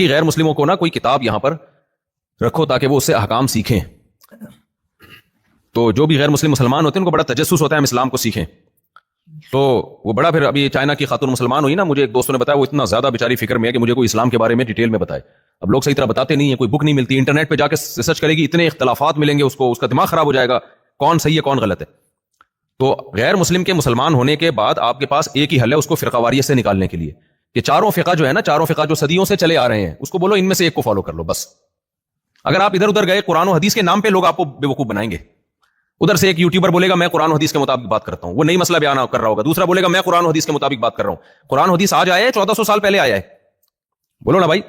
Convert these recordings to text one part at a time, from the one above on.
کہ غیر مسلموں کو نا کوئی کتاب یہاں پر رکھو تاکہ وہ اس سے احکام سیکھیں. تو جو بھی غیر مسلم مسلمان ہوتے ہیں ان کو بڑا تجسس ہوتا ہے ہم اسلام کو سیکھیں. تو وہ بڑا پھر ابھی چائنا کی خاتون مسلمان ہوئی نا, مجھے ایک دوستوں نے بتایا وہ اتنا زیادہ بیچاری فکر میں ہے کہ مجھے کوئی اسلام کے بارے میں ڈیٹیل میں بتائے. اب لوگ صحیح طرح بتاتے نہیں ہیں, کوئی بک نہیں ملتی, انٹرنیٹ پہ جا کے ریسرچ کرے گی, اتنے اختلافات ملیں گے اس کو, اس کا دماغ خراب ہو جائے گا کون صحیح ہے کون غلط ہے. تو غیر مسلم کے مسلمان ہونے کے بعد آپ کے پاس ایک ہی حل ہے اس کو فرقہ واریت سے نکالنے کے لیے, کہ چاروں فقہ جو ہے نا, چاروں فقہ جو صدیوں سے چلے آ رہے ہیں اس کو بولو ان میں سے ایک کو فالو کر لو بس. اگر آپ ادھر ادھر گئے قرآن و حدیث کے نام پہ لوگ آپ کو بے وقوف بنائیں گے. ادھر سے ایک یوٹیوبر بولے گا میں قرآن و حدیث کے مطابق بات کرتا ہوں, وہ نئی مسئلہ بیان کر رہا ہوگا. دوسرا بولے گا میں قرآن و حدیث کے مطابق بات کر رہا ہوں. قرآن و حدیث آج آیا ہے 1400 سال پہلے آیا ہے, بولو نا بھائی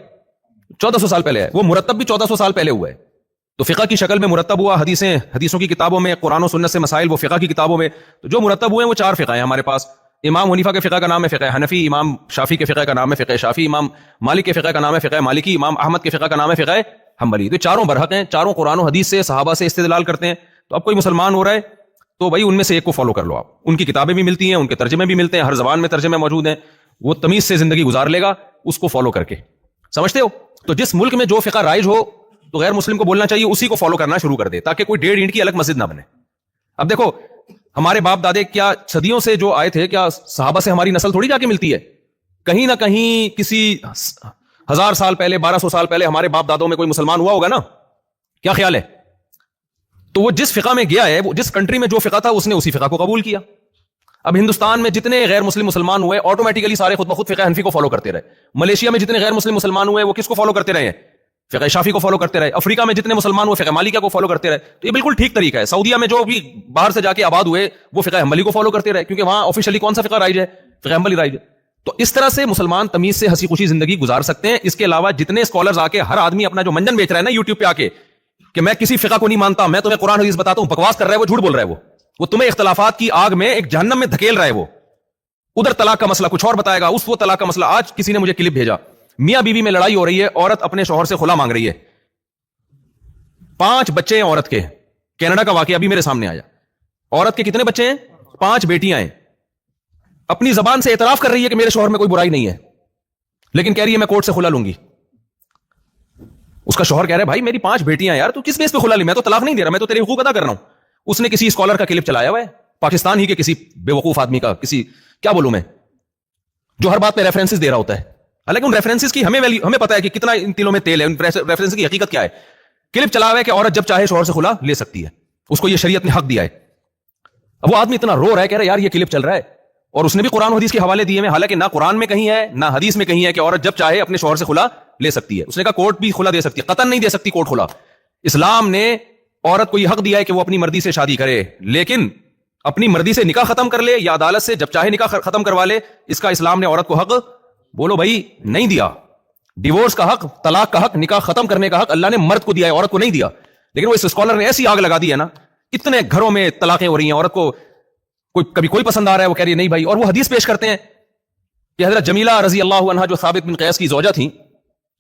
1400 سال پہلے آیا ہے, وہ مرتب بھی 1400 سال پہلے ہوا ہے. تو فقہ کی شکل میں مرتب ہوا, حدیثوں کی کتابوں میں, قرآن و سنت سے مسائل وہ فقہ کی کتابوں میں. تو جو مرتب ہوئے ہیں وہ چار فقہ ہیں ہمارے پاس. امام حنیفہ کے فقہ کا نام ہے فقہ حنفی, امام شافعی کے فقہ کا نام ہے فقہ شافعی, امام مالک کے فقہ کا نام ہے فقہ مالکی, امام احمد کے فقہ کا نام ہے فقہ حنبلی. تو چاروں برحق ہیں, چاروں قرآن و حدیث سے صحابہ سے استدلال کرتے ہیں. تو اب کوئی مسلمان ہو رہا ہے تو بھائی ان میں سے ایک کو فالو کر لو آپ. ان کی کتابیں بھی ملتی ہیں, ان کے ترجمے بھی ملتے ہیں, ہر زبان میں ترجمے موجود ہیں. وہ تمیز سے زندگی گزار لے گا اس کو فالو کر کے, سمجھتے ہو. تو جس ملک میں جو فقہ رائج ہو تو غیر مسلم کو بولنا چاہیے اسی کو فالو کرنا شروع کر دے, تاکہ کوئی 1.5 اینٹ کی الگ مسجد نہ بنے. اب دیکھو ہمارے باپ دادے کیا صدیوں سے جو آئے تھے, کیا صحابہ سے ہماری نسل تھوڑی جا کے ملتی ہے؟ کہیں نہ کہیں کسی 1000 سال پہلے 1200 سال پہلے ہمارے باپ دادوں میں کوئی مسلمان ہوا ہوگا نا, کیا خیال ہے؟ تو وہ جس فقہ میں گیا ہے, وہ جس کنٹری میں جو فقہ تھا اس نے اسی فقہ کو قبول کیا. اب ہندوستان میں جتنے غیر مسلم مسلمان ہوئے آٹومیٹیکلی سارے خود بخود فقہ حنفی کو فالو کرتے رہے. ملیشیا میں جتنے غیر مسلم مسلمان ہوئے وہ کس کو فالو کرتے رہے ہیں؟ فقہ شافعی کو فالو کرتے رہے. افریقہ میں جتنے مسلمان ہوئے فقہ مالکیہ کو فالو کرتے رہے. تو یہ بالکل ٹھیک طریقہ ہے. سعودیہ میں جو بھی باہر سے جا کے آباد ہوئے وہ فقہ حنبلی کو فالو کرتے رہے, کیونکہ وہاں آفیشلی کون سا فقہ رائج ہے؟ فقہ حنبلی رائج ہے. تو اس طرح سے مسلمان تمیز سے ہنسی خوشی زندگی گزار سکتے ہیں. اس کے علاوہ جتنے اسکالرز آ کے ہر آدمی اپنا جو منجن بیچ رہا ہے نا یوٹیوب پہ آ کے کہ میں کسی فقہ کو نہیں مانتا, میں تمہیں قرآن حدیث بتاتا ہوں, بکواس کر رہا ہے, وہ جھوٹ بول رہا ہے. وہ تمہیں اختلافات کی آگ میں ایک جہنم میں دھکیل رہا ہے. وہ ادھر طلاق کا مسئلہ کچھ اور بتائے گا, اس وہ طلاق کا مسئلہ. آج کسی نے مجھے کلپ بھیجا, میاں بیوی میں لڑائی ہو رہی ہے, عورت اپنے شوہر سے خلا مانگ رہی ہے, 5 بچے ہیں عورت کے. کینیڈا کا واقعہ ابھی میرے سامنے آیا. عورت کے کتنے بچے ہیں؟ 5 بیٹیاں ہیں. اپنی زبان سے اعتراف کر رہی ہے کہ میرے شوہر میں کوئی برائی نہیں ہے, لیکن کہہ رہی ہے میں کورٹ سے خلا لوں گی. اس کا شوہر کہہ رہا ہے بھائی میری 5 بیٹیاں یار, تو کس بیس پہ خلا لی؟ میں تو طلاق نہیں دے رہا, میں تو تیرے حقوق ادا کر رہا ہوں. اس نے کسی اسکالر کا کلپ چلایا ہوا ہے, پاکستان ہی کے کسی بے وقوف آدمی کا, کسی کیا بولوں میں, جو ہر بات پہ ریفرنسز دے رہا ہوتا ہے. حالانکہ ان ریفرنسز کی ہمیں پتا ہے کہ کتنا ان تلوں میں تیل ہے. ان ریفرنسز کی حقیقت کیا ہے؟ کلپ چلا ہوا ہے کہ عورت جب چاہے شوہر سے خلا لے سکتی ہے, اس کو یہ شریعت نے حق دیا ہے. اب وہ آدمی اتنا رو رہا ہے, کہہ رہا ہے یار یہ کلپ چل رہا ہے, اور اس نے بھی قرآن و حدیث کے حوالے دیے ہیں, حالانکہ نہ قرآن میں کہیں ہے نہ حدیث میں کہیں ہے کہ عورت جب چاہے اپنے شوہر سے خلا لے سکتی ہے. اس نے کہا کورٹ بھی خلا دے سکتی ہے, قطعاً نہیں دے سکتی کورٹ خلا. اسلام نے عورت کو یہ حق دیا ہے کہ وہ اپنی مرضی سے شادی کرے, لیکن اپنی مرضی سے نکاح ختم کر لے یا عدالت سے جب چاہے نکاح ختم کروا لے. اس کا اسلام نے عورت کو حق بولو بھائی نہیں دیا. ڈیورس کا حق, طلاق کا حق, نکاح ختم کرنے کا حق اللہ نے مرد کو دیا ہے, عورت کو نہیں دیا. لیکن وہ اس اسکالر نے ایسی آگ لگا دی ہے نا, اتنے گھروں میں طلاقیں ہو رہی ہیں, عورت کو کبھی کوئی پسند آ رہا ہے وہ کہہ رہی ہے نہیں بھائی. اور وہ حدیث پیش کرتے ہیں کہ حضرت جمیلہ رضی اللہ عنہا جو ثابت بن قیس کی زوجہ تھیں,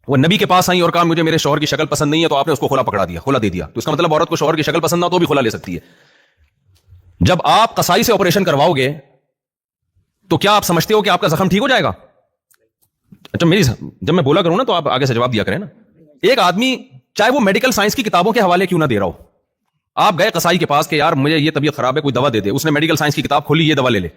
وہ نبی کے پاس آئیں اور کہا مجھے میرے شوہر کی شکل پسند نہیں ہے, تو آپ نے اس کو خلا پکڑا دیا, خلا دے دیا. تو اس کا مطلب عورت کو شوہر کی شکل پسند نہ تو بھی خلا لے سکتی ہے. جب آپ قصائی سے آپریشن کرواؤ گے تو کیا آپ سمجھتے ہو کہ آپ کا زخم ٹھیک ہو جائے گا؟ اچھا جب میں بولا کروں نا تو آپ آگے سے جواب دیا کریں نا. ایک آدمی چاہے وہ میڈیکل سائنس کی کتابوں کے حوالے کیوں نہ دے رہا ہو, آپ گئے قصائی کے پاس کہ یار مجھے یہ طبیعت خراب ہے کوئی دوا دے دے, اس نے میڈیکل سائنس کی کتاب کھولی, یہ دوا لے لے.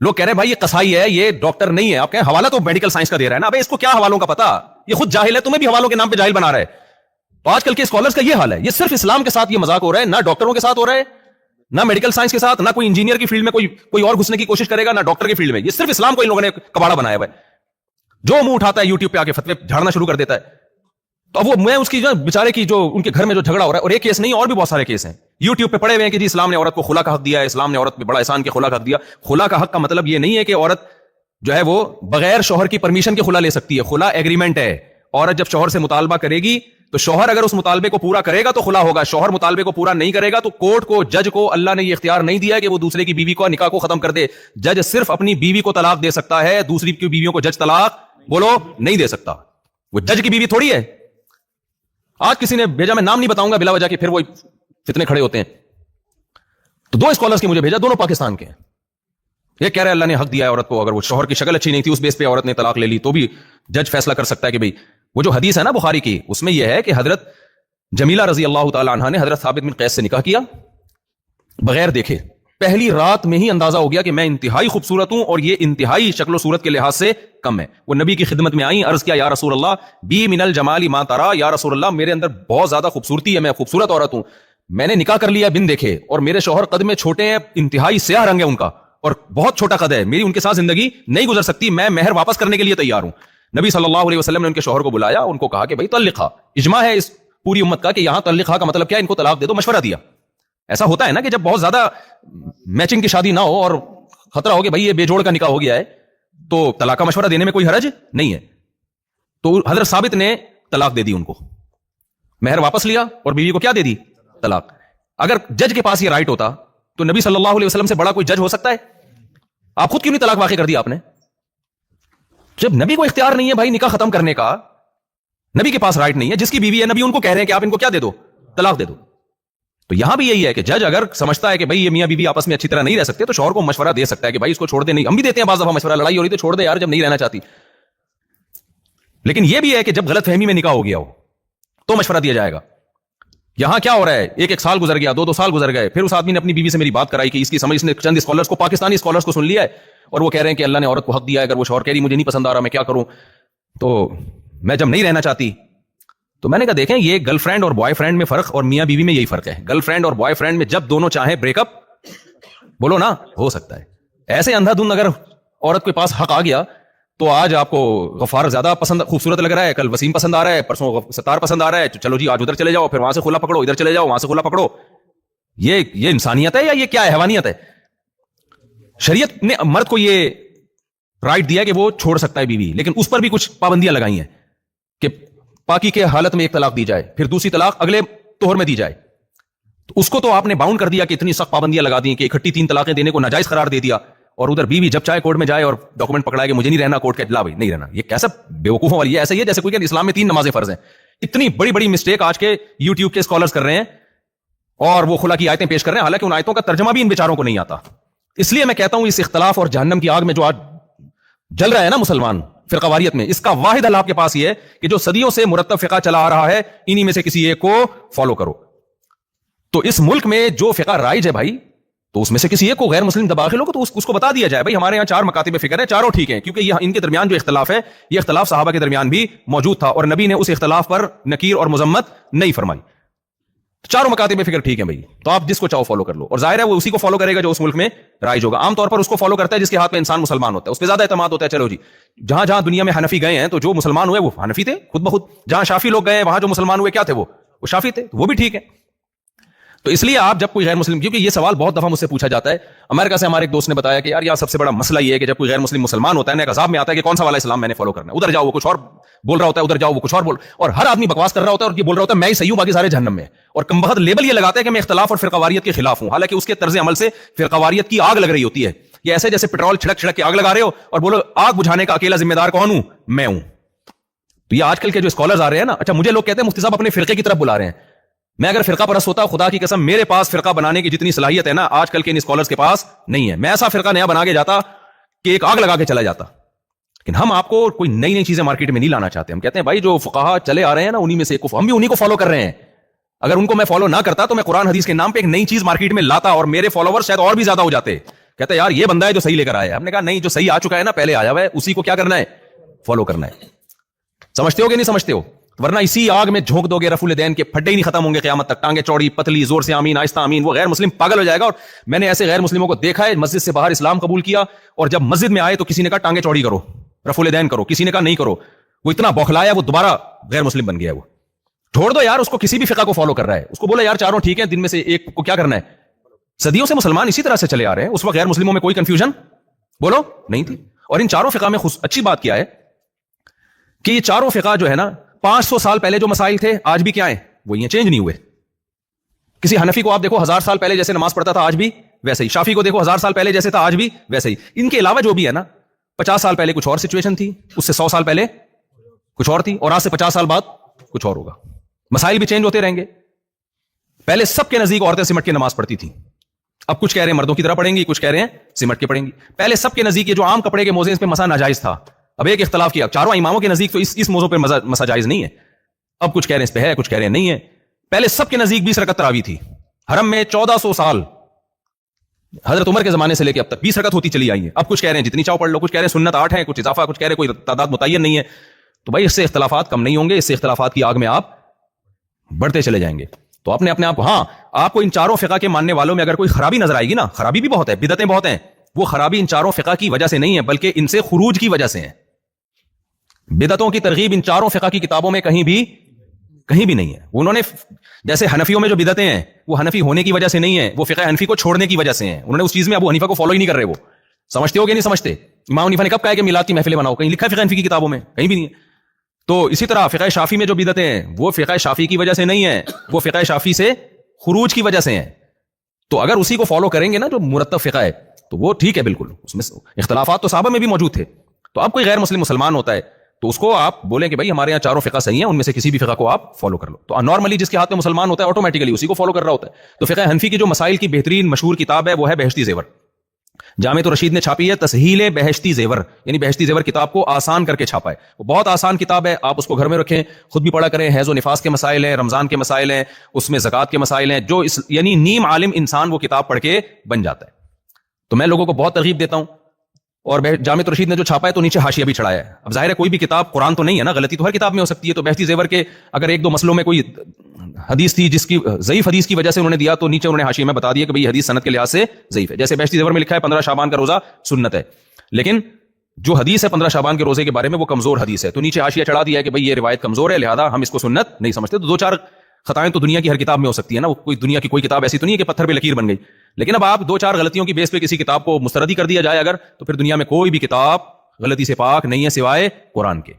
لوگ کہہ رہے ہیں بھائی یہ قصائی ہے, یہ ڈاکٹر نہیں ہے. آپ کہیں حوالہ تو میڈیکل سائنس کا دے رہا ہے نا, ابے اس کو کیا حوالوں کا پتا, یہ خود جاہل ہے, تمہیں بھی حوالوں کے نام پہ جاہل بنا رہا ہے. تو آج کل کے اسکالرز کا یہ حال ہے. یہ صرف اسلام کے ساتھ یہ مذاق ہو رہا ہے, نہ ڈاکٹروں کے ساتھ ہو رہا ہے, نہ میڈیکل سائنس کے ساتھ, نہ کوئی انجینئر کی فیلڈ میں کوئی اور گھسنے کی کوشش کرے گا, نہ ڈاکٹر کی فیلڈ میں. یہ صرف اسلام کو ان لوگوں نے کباڑا بنایا ہوا ہے. جو منہ اٹھاتا ہے یوٹیوب پہ آ کے فتوے جھاڑنا شروع کر دیتا ہے. تو اب وہ میں اس کی جو بیچارے کی جو ان کے گھر میں جو جھگڑا ہو رہا ہے, اور ایک کیس نہیں اور بھی بہت سارے کیس ہیں یوٹیوب پہ پڑے ہوئے ہیں کہ جی اسلام نے عورت کو خلا کا حق دیا ہے, اسلام نے عورت پہ بڑا احسان کے خلا کا حق دیا. خلا کا حق کا مطلب یہ نہیں ہے کہ عورت جو ہے وہ بغیر شوہر کی پرمیشن کے خلا لے سکتی ہے. خلا ایگریمنٹ ہے. عورت جب شوہر سے مطالبہ کرے گی تو شوہر اگر اس مطالبے کو پورا کرے گا تو خلا ہوگا, شوہر مطالبے کو پورا نہیں کرے گا تو کورٹ کو, جج کو اللہ نے یہ اختیار نہیں دیا کہ وہ دوسرے کی بیوی کو نکاح کو ختم کر دے. جج صرف اپنی بیوی کو طلاق دے سکتا ہے, دوسری کی بیویوں کو جج طلاق بولو نہیں دے سکتا. وہ جج کی بیوی تھوڑی ہے. آج کسی نے بھیجا, میں نام نہیں بتاؤں گا بلا وجہ کے پھر وہ فتنے کھڑے ہوتے ہیں. تو 2 اسکالرز کی مجھے بھیجا, دونوں پاکستان کے ہیں. یہ کہہ رہا ہے اللہ نے حق دیا ہے عورت کو, اگر وہ شوہر کی شکل اچھی نہیں تھی اس بیس پہ عورت نے طلاق لے لی تو بھی جج فیصلہ کر سکتا ہے کہ بھئی وہ جو حدیث ہے نا بخاری کی, اس میں یہ ہے کہ حضرت جمیلہ رضی اللہ تعالی عنہا نے حضرت ثابت بن قیس سے نکاح کیا بغیر دیکھے. پہلی رات میں ہی اندازہ ہو گیا کہ میں انتہائی خوبصورت ہوں اور یہ انتہائی شکل و صورت کے لحاظ سے کم ہے. وہ نبی کی خدمت میں آئیں, عرض کیا یا رسول اللہ بی من الجمال ما ترا, یا رسول اللہ میرے اندر بہت زیادہ خوبصورتی ہے, میں خوبصورت عورت ہوں, میں نے نکاح کر لیا بن دیکھے, اور میرے شوہر قد میں چھوٹے ہیں, انتہائی سیاہ رنگ ہے ان کا اور بہت چھوٹا قد ہے, میری ان کے ساتھ زندگی نہیں گزر سکتی, میں مہر واپس کرنے کے لیے تیار ہوں. نبی صلی اللہ علیہ وسلم نے ان کے شوہر کو بلایا, ان کو کہا کہ بھائی طلقھا, اجماع ہے اس پوری امت کا کہ یہاں طلقھا کا مطلب کیا ہے, ان کو طلاق دے دو, مشورہ دیا. ایسا ہوتا ہے نا کہ جب بہت زیادہ میچنگ کی شادی نہ ہو اور خطرہ ہو کہ بھائی یہ بے جوڑ کا نکاح ہو گیا ہے تو طلاق کا مشورہ دینے میں کوئی حرج نہیں ہے. تو حضرت ثابت نے طلاق دے دی ان کو, مہر واپس لیا اور بیوی کو کیا دے دی, طلاق. اگر جج کے پاس یہ رائٹ ہوتا تو نبی صلی اللہ علیہ وسلم سے بڑا کوئی جج ہو سکتا ہے؟ آپ خود کیوں نہیں طلاق واقع کر دی آپ نے؟ جب نبی کو اختیار نہیں ہے بھائی نکاح ختم کرنے کا, نبی کے پاس رائٹ نہیں ہے, جس کی بیوی ہے نبی ان کو کہہ رہے ہیں کہ آپ ان کو کیا دے دو, طلاق دے دو. تو یہاں بھی یہی ہے کہ جج اگر سمجھتا ہے کہ بھائی یہ میاں بیوی آپس میں اچھی طرح نہیں رہ سکتے تو شوہر کو مشورہ دے سکتا ہے کہ بھائی اس کو چھوڑ دے. نہیں, ہم بھی دیتے ہیں بعض دفعہ مشورہ, لڑائی ہو رہی تو چھوڑ دے یار جب نہیں رہنا چاہتی. لیکن یہ بھی ہے کہ جب غلط فہمی میں نکاح ہو گیا ہو تو مشورہ دیا جائے گا. یہاں کیا ہو رہا ہے, ایک سال گزر گیا, دو سال گزر گئے, پھر اس آدمی نے اپنی بیوی سے میری بات کرائی کہ اس کی سمجھ, اس نے چند اسکالرز کو, پاکستانی اسکالرز کو سن لیا ہے اور وہ کہہ رہے ہیں کہ اللہ نے عورت کو حق دیا ہے, اگر وہ شوہر کہہ رہی مجھے نہیں پسند آ رہا میں کیا کروں, تو میں جب نہیں رہنا چاہتی. تو میں نے کہا دیکھیں یہ گرل فرینڈ اور بوائے فرینڈ میں فرق اور میاں بیوی میں یہی فرق ہے. گرل فرینڈ اور بوائے فرینڈ میں جب دونوں چاہیں بریک اپ, بولو نا, ہو سکتا ہے. ایسے اندھا دھند اگر عورت کے پاس حق آ گیا تو آج آپ کو غفار زیادہ پسند خوبصورت لگ رہا ہے, کل وسیم پسند آ رہا ہے, پرسوں ستار پسند آ رہا ہے, چلو جی آج ادھر چلے جاؤ, پھر وہاں سے کھلا پکڑو, ادھر چلے جاؤ, وہاں سے کھلا پکڑو. یہ انسانیت ہے یا یہ کیا ہے, حیوانیت ہے؟ شریعت نے مرد کو یہ رائٹ دیا کہ وہ چھوڑ سکتا ہے بیوی, لیکن اس پر بھی کچھ پابندیاں لگائی ہیں کہ پاکی کے حالت میں ایک طلاق دی جائے, پھر دوسری طلاق اگلے طہر میں دی جائے. تو اس کو تو آپ نے باؤنڈ کر دیا کہ اتنی سخت پابندیاں لگا دی کہ اکٹھی 3 طلاقیں دینے کو ناجائز قرار دے دیا, اور ادھر بیوی جب چاہے کورٹ میں جائے اور ڈاکومنٹ پکڑائے کہ مجھے نہیں رہنا, کورٹ کے لا بھائی نہیں رہنا. یہ کیسا بیوقوفوں والی ہے, ایسا ہی ہے جیسے کوئی کہ اسلام میں 3 نمازیں فرض ہیں. اتنی بڑی بڑی مسٹیک آج کے یوٹیوب کے اسکالرز کر رہے ہیں اور وہ خلا کی آیتیں پیش کر رہے ہیں, حالانکہ ان آیتوں کا ترجمہ بھی ان بیچاروں کو نہیں آتا. اس لیے میں کہتا ہوں اس اختلاف اور جہنم کی آگ میں جو آج جل رہا ہے نا مسلمان فرقہ واریت میں, اس کا واحد حل آپ کے پاس یہ ہے کہ جو صدیوں سے مرتب فقہ چلا آ رہا ہے انہی میں سے کسی ایک کو فالو کرو. تو اس ملک میں جو فقہ رائج ہے بھائی, تو اس میں سے کسی ایک کو غیر مسلم داخل ہو تو اس کو بتا دیا جائے بھائی ہمارے یہاں 4 مکاتب فکر ہیں, چاروں ٹھیک ہیں, کیونکہ یہ ان کے درمیان جو اختلاف ہے یہ اختلاف صحابہ کے درمیان بھی موجود تھا اور نبی نے اس اختلاف پر نکیر اور مذمت نہیں فرمائی. چاروں مکاتب فکر ٹھیک ہیں بھائی, تو آپ جس کو چاہو فالو کر لو, اور ظاہر ہے وہ اسی کو فالو کرے گا جو اس ملک میں رائج ہوگا. عام طور پر اس کو فالو کرتا ہے جس کے ہاتھ میں انسان مسلمان ہوتا ہے, اس پہ زیادہ اعتماد ہوتا ہے. چلو جی, جہاں جہاں دنیا میں حنفی گئے ہیں تو جو مسلمان ہوئے وہ حنفی تھے خود بخود, جہاں شافی لوگ گئے وہاں جو مسلمان ہوئے کیا تھے, وہ شافی تھے, وہ بھی ٹھیک ہے. تو اس لیے آپ جب کوئی غیر مسلم, کیونکہ یہ سوال بہت دفعہ مجھ سے پوچھا جاتا ہے, امریکہ سے ہمارے ایک دوست نے بتایا کہ یار یہاں سب سے بڑا مسئلہ یہ ہے کہ جب کوئی غیر مسلم مسلمان ہوتا ہے نا, ایک عذاب میں آتا ہے کہ کون سا والا اسلام میں نے فالو کرنا ہے, ادھر جاؤ وہ کچھ اور بول رہا ہوتا ہے, ادھر جاؤ وہ کچھ اور بول, اور ہر آدمی بکواس کر رہا ہوتا ہے اور یہ بول رہا ہوتا ہے میں ہی صحیح ہوں باقی سارے جہنم میں, اور کم بخت لیبل یہ لگاتا ہے کہ میں اختلاف اور فرقہ واریت کے خلاف ہوں, حالانکہ اس کے طرز عمل سے فرقہ واریت کی آگ لگ رہی ہوتی ہے. یہ ایسے جیسے پیٹرول چھڑک چھڑک کے آگ لگا رہے ہو اور بولو آگ بجھانے کا اکیلا ذمہ دار کون ہوں, میں ہوں. تو یہ آج کل کے جو اسکالرز آ رہے ہیں نا, اچھا مجھے لوگ کہتے ہیں مفتی صاحب اپنے فرقے کی طرف بلا رہے ہیں. میں اگر فرقہ پرست ہوتا, خدا کی قسم میرے پاس فرقہ بنانے کی جتنی صلاحیت ہے نا آج کل کے ان اسکالرز کے پاس نہیں ہے. میں ایسا فرقہ نیا بنا کے جاتا کہ ایک آگ لگا کے چلا جاتا. لیکن ہم آپ کو کوئی نئی نئی چیزیں مارکیٹ میں نہیں لانا چاہتے. ہم کہتے ہیں بھائی جو فقہا چلے آ رہے ہیں نا انہی میں سے ہم بھی انہی کو فالو کر رہے ہیں. اگر ان کو میں فالو نہ کرتا تو میں قرآن حدیث کے نام پہ ایک نئی چیز مارکیٹ میں لاتا اور میرے فالوور شاید اور بھی زیادہ ہو جاتے. کہتے ہیں یار یہ بندہ ہے جو صحیح لے کر آیا ہے. ہم نے کہا نہیں, جو صحیح آ چکا ہے نا پہلے آیا ہوا ہے اسی کو کیا کرنا ہے, فالو کرنا ہے. سمجھتے ہو کہ نہیں سمجھتے ہو؟ ورنہ اسی آگ میں جھونک دو گے رفع الدین کے پھڈے ہی نہیں ختم ہوں گے قیامت تک, ٹانگیں چوڑی پتلی زور سے آمین آہستہ آمین, وہ غیر مسلم پاگل ہو جائے گا. اور میں نے ایسے غیر مسلموں کو دیکھا ہے مسجد سے باہر اسلام قبول کیا اور جب مسجد میں آئے تو کسی نے کہا ٹانگیں چوڑی کرو, رفع الدین کرو, کسی نے کہا نہیں کرو. وہ اتنا بوکھلایا وہ دوبارہ غیر مسلم بن گیا. وہ چھوڑ دو یار, اس کو کسی بھی فقہ کو فالو کر رہا ہے, اس کو بولا یار چاروں ٹھیک ہیں, دن میں سے ایک کو کیا کرنا ہے. صدیوں سے مسلمان اسی طرح سے چلے آ رہے ہیں, اس وقت غیر مسلموں میں کوئی کنفیوژن بولو نہیں تھی. اور ان چاروں فقہ میں اچھی بات کیا ہے کہ یہ چاروں فقہ جو ہے نا 500 سال پہلے جو مسائل تھے آج بھی کیا ہیں, وہ یہ چینج نہیں ہوئے. کسی حنفی کو آپ دیکھو 1000 سال پہلے جیسے نماز پڑھتا تھا آج بھی ویسے ہی, شافی کو دیکھو 1000 سال پہلے جیسے تھا آج بھی ویسے ہی. ان کے علاوہ جو بھی ہے نا 50 سال پہلے کچھ اور سچویشن تھی, اس سے 100 سال پہلے کچھ اور تھی, اور آج سے 50 سال بعد کچھ اور ہوگا. مسائل بھی چینج ہوتے رہیں گے. پہلے سب کے نزدیک عورتیں سمٹ کے نماز پڑھتی تھیں, اب کچھ کہہ رہے ہیں مردوں کی طرح پڑھیں گی, کچھ کہہ رہے ہیں سمٹ کے پڑھیں گی. پہلے سب کے نزدیک یہ جو عام کپڑے کے موزے اس پہ مسا ناجائز تھا, اب ایک اختلاف کیا, چاروں اماموں کے نزدیک تو اس موضوع پہ مسا جائز نہیں ہے. اب کچھ کہہ رہے ہیں اس پہ ہے, کچھ کہہ رہے ہیں نہیں ہے. پہلے سب کے نزدیک 20 رکعت تراویح تھی. حرم میں 1400 سال حضرت عمر کے زمانے سے لے کے اب تک 20 رکعت ہوتی چلی آئی ہے. اب کچھ کہہ رہے ہیں جتنی چاہو پڑھ لو, کچھ کہہ رہے ہیں سنت 8 ہے, کچھ اضافہ, کچھ کہہ رہے ہیں کوئی تعداد متعین نہیں ہے. تو بھائی اس سے اختلافات کم نہیں ہوں گے, اس سے اختلافات کی آگ میں آپ بڑھتے چلے جائیں گے. تو اپنے آپ, ہاں آپ کو ان چاروں فقہ کے ماننے والوں میں اگر کوئی خرابی نظر آئے گی نا, خرابی بھی بہت ہے, بدعتیں بہت ہیں, وہ خرابی ان چاروں فقہ کی وجہ سے نہیں ہے بلکہ ان سے خروج کی وجہ سے ہے. بدعتوں کی ترغیب ان چاروں فقہ کی کتابوں میں کہیں بھی نہیں ہے. انہوں نے جیسے حنفیوں میں جو بدعتیں ہیں وہ حنفی ہونے کی وجہ سے نہیں ہے, وہ فقہ حنفی کو چھوڑنے کی وجہ سے ہیں. انہوں نے اس چیز میں ابو حنیفہ کو فالو ہی نہیں کر رہے. وہ سمجھتے ہو کہ نہیں سمجھتے؟ امام حنیفہ نے کب کہا ہے کہ میلاد کی محفلیں بناؤ؟ کہیں لکھا ہے فقہ حنفی کی کتابوں میں؟ کہیں بھی نہیں ہے. تو اسی طرح فقہ شافعی میں جو بدعتیں ہیں وہ فقہ شافعی کی وجہ سے نہیں ہے, وہ فقہ شافعی سے خروج کی وجہ سے ہیں. تو اگر اسی کو فالو کریں گے نا جو مرتب فقہ ہے تو وہ ٹھیک ہے بالکل. اس میں اختلافات تو صحابہ میں بھی موجود تھے. تو اب کوئی غیر مسلم مسلمان ہوتا ہے تو اس کو آپ بولیں کہ بھائی ہمارے یہاں چاروں فقہ صحیح ہیں, ان میں سے کسی بھی فقہ کو آپ فالو کر لو. تو نارملی جس کے ہاتھ میں مسلمان ہوتا ہے آٹومیٹکلی اسی کو فالو کر رہا ہوتا ہے. تو فقہ حنفی کی جو مسائل کی بہترین مشہور کتاب ہے وہ ہے بہشتی زیور. جامع رشید نے چھاپی ہے تسہیل بہشتی زیور, یعنی بہشتی زیور کتاب کو آسان کر کے چھاپا ہے. وہ بہت آسان کتاب ہے, آپ اس کو گھر میں رکھیں, خود بھی پڑھا کریں. حیض و نفاس کے مسائل ہیں, رمضان کے مسائل ہیں, اس میں زکوٰۃ کے مسائل ہیں, جو یعنی نیم عالم انسان وہ کتاب پڑھ کے بن جاتا ہے. تو میں لوگوں کو بہت ترغیب دیتا ہوں. اور جامع رشید نے جو چھاپا ہے تو نیچے حاشیہ بھی چڑھایا ہے. اب ظاہر ہے کوئی بھی کتاب قرآن تو نہیں ہے نا, غلطی تو ہر کتاب میں ہو سکتی ہے. تو بہشتی زیور کے اگر ایک دو مسئلوں میں کوئی حدیث تھی جس کی ضعیف حدیث کی وجہ سے انہوں نے دیا تو نیچے انہوں نے حاشیے میں بتا دیا کہ بھئی حدیث سند کے لحاظ سے ضعیف ہے. جیسے بہشتی زیور میں لکھا ہے 15 شعبان کا روزہ سنت ہے, لیکن جو حدیث ہے 15 شعبان کے روزے کے بارے میں وہ کمزور حدیث ہے. تو نیچے حاشیہ چڑھا دیا ہے کہ بھئی یہ روایت کمزور ہے لہذا ہم اس کو سنت نہیں سمجھتے. تو دو چار خطائیں تو دنیا کی ہر کتاب میں ہو سکتی ہے نا, وہ کوئی دنیا کی کوئی کتاب ایسی تو نہیں ہے کہ پتھر پہ لکیر بن گئی. لیکن اب آپ دو چار غلطیوں کی بیس پہ کسی کتاب کو مسترد کر دیا جائے اگر, تو پھر دنیا میں کوئی بھی کتاب غلطی سے پاک نہیں ہے سوائے قرآن کے.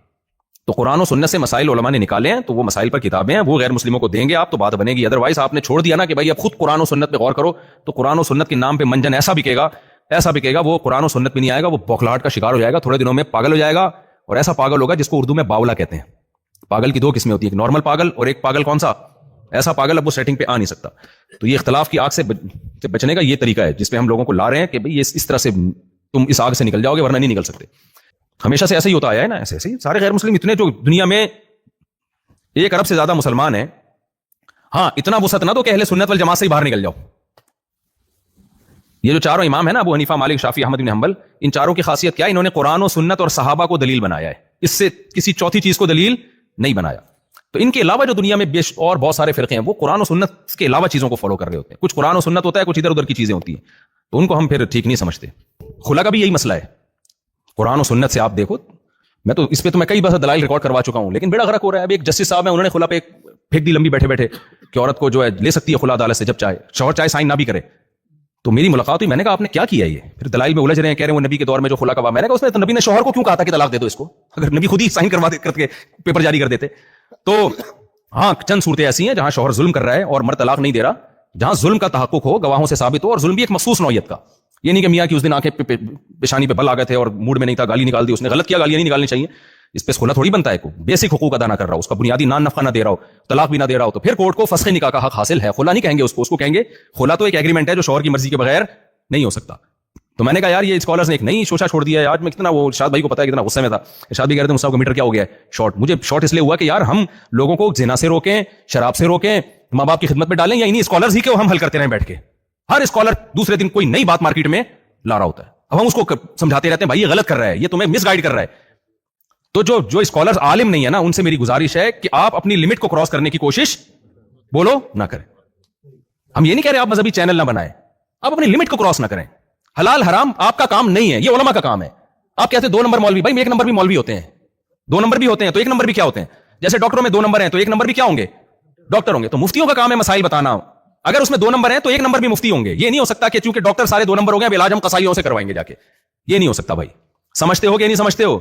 تو قرآن و سنت سے مسائل علماء نے نکالے ہیں, تو وہ مسائل پر کتابیں ہیں, وہ غیر مسلموں کو دیں گے آپ تو بات بنے گی. ادروائز آپ نے چھوڑ دیا نا کہ بھائی اب خود قرآن و سنت پہ غور کرو, تو قرآن و سنت کے نام پہ منجن ایسا بکے گا وہ قرآن و سنت پہ نہیں آئے گا, وہ بوکھلاہٹ کا شکار ہو جائے گا, تھوڑے دنوں میں پاگل ہو جائے گا. اور ایسا پاگل ہوگا جس کو اردو میں باولا کہتے ہیں. پاگل کی دو قسمیں ہوتی ہیں, ایک نارمل پاگل اور ایک پاگل کون سا, ایسا پاگل. اب وہ سیٹنگ پہ آ نہیں سکتا. تو یہ اختلاف کی آگ سے بچنے کا یہ طریقہ ہے جس پہ ہم لوگوں کو لا رہے ہیں کہ بھئی اس طرح سے تم اس آگ سے نکل جاؤ گے ورنہ نہیں نکل سکتے. ہمیشہ سے ایسا ہی ہوتا آیا ہے نا, ایسے ہی سارے غیر مسلم اتنے جو دنیا میں 1 ارب سے زیادہ مسلمان ہیں, ہاں اتنا وسعت نہ دو کہ اہل سنت والجماعت سے ہی باہر نکل جاؤ. یہ جو چاروں امام ہیں نا, ابو حنیفہ, مالک, شافعی, احمد بن حنبل, ان چاروں کی خاصیت کیا ہے؟ انہوں نے قرآن و سنت اور صحابہ کو دلیل بنایا ہے, اس سے کسی چوتھی چیز کو دلیل نہیں بنایا. تو ان کے علاوہ جو دنیا میں اور بہت سارے فرقے ہیں وہ قرآن و سنت کے علاوہ چیزوں کو فالو کر رہے ہوتے ہیں. کچھ قرآن و سنت ہوتا ہے, کچھ ادھر ادھر کی چیزیں ہوتی ہیں, تو ان کو ہم پھر ٹھیک نہیں سمجھتے. خلا کا بھی یہی مسئلہ ہے. قرآن و سنت سے آپ دیکھو, میں تو اس پہ تو میں کئی بار دلائل ریکارڈ کروا چکا ہوں, لیکن بیڑا غرق ہو رہا ہے. اب ایک جسٹس صاحب ہیں, انہوں نے خلا پہ پھینک دی لمبی بیٹھے بیٹھے کہ عورت کو جو ہے لے سکتی ہے خلا عدالت سے جب چاہے, شوہر چاہے سائن نہ بھی کرے. تو میری ملاقات ہوئی, میں نے کہا آپ نے کیا کیا یہ؟ پھر دلائل میں الجھ رہے ہیں, کہہ رہے ہیں وہ نبی کے دور میں جو خلا کا, میں نے کہا اس نے نبی نے شوہر کو کیوں کہا تھا کہ طلاق دے دو اس کو, اگر نبی خود ہی سائن کروا کر کے پیپر جاری کر دیتے. تو ہاں چند صورتیں ایسی ہیں جہاں شوہر ظلم کر رہا ہے اور مرد طلاق نہیں دے رہا, جہاں ظلم کا تحقق ہو, گواہوں سے ثابت ہو, اور ظلم بھی ایک مخصوص نوعیت کا. یہ نہیں کہ میاں کی اس دن آنکھیں پیشانی پہ بل آ گئے تھے اور موڈ میں نہیں تھا, گالی نکال دی اس نے, غلط کیا, گالیاں نہیں نکالنی چاہیے. اس پہ خلا تھوڑی بنتا ہے, بیسک حقوق ادا نہ کر رہا ہو, اس کا بنیادی نان نفقہ نہ دے رہا ہو, طلاق بھی نہ دے رہا ہو, تو پھر کورٹ کو فسخ نکاح کا حق حاصل ہے. خلا نہیں کہیں گے اس کو کہیں گے خلا تو ایک ایگریمنٹ ہے جو شوہر کی مرضی کے بغیر نہیں ہو سکتا. تو میں نے کہا یار یہ اسکالرز نے ایک نئی شوشہ چھوڑ دیا ہے. آج میں کتنا, وہ ارشاد بھائی کو پتا ہے کتنا غصے میں تھا, ارشاد بھی کہہ رہے تھے مصعب کا میٹر کیا ہو گیا ہے شارٹ. مجھے شارٹ اس لیے ہوا کہ یار ہم لوگوں کو زنا سے روکیں, شراب سے روکیں, ماں باپ کی خدمت میں ڈالیں, یا انہی اسکالرز ہی کے ہم حل کرتے رہیں بیٹھ کے. ہر اسکالر دوسرے دن کوئی نئی بات مارکیٹ میں لا رہا ہوتا ہے, اب ہم اس کو سمجھاتے رہتے ہیں بھائی یہ غلط کر رہا ہے, یہ تمہیں مس گائیڈ کر رہا ہے. تو جو اسکالرز عالم نہیں ہے نا, ان سے میری گزارش ہے کہ آپ اپنی لمٹ کو کراس کرنے کی کوشش بولو نہ کریں. ہم یہ نہیں کہہ رہے آپ مذہبی چینل نہ بنائیں, آپ اپنی لمٹ کو کراس نہ کریں. حلال حرام آپ کا کام نہیں ہے, یہ علماء کا کام ہے. آپ کہتے ہیں 2 نمبر مولوی, بھائی 1 نمبر بھی مولوی ہوتے ہیں, 2 نمبر بھی ہوتے ہیں, تو 1 نمبر بھی کیا ہوتے ہیں؟ جیسے ڈاکٹروں میں 2 نمبر ہیں تو 1 نمبر بھی کیا ہوں گے؟ ڈاکٹر ہوں گے. تو مفتیوں کا کام ہے مسائل بتانا, اگر اس میں 2 نمبر ہیں تو 1 نمبر بھی مفتی ہوں گے. یہ نہیں ہو سکتا کہ چونکہ ڈاکٹر سارے 2 نمبر ہو گئے اب علاج ہم قصائیوں سے کروائیں گے جا کے, یہ نہیں ہو سکتا بھائی. سمجھتے ہو کہ نہیں سمجھتے ہو؟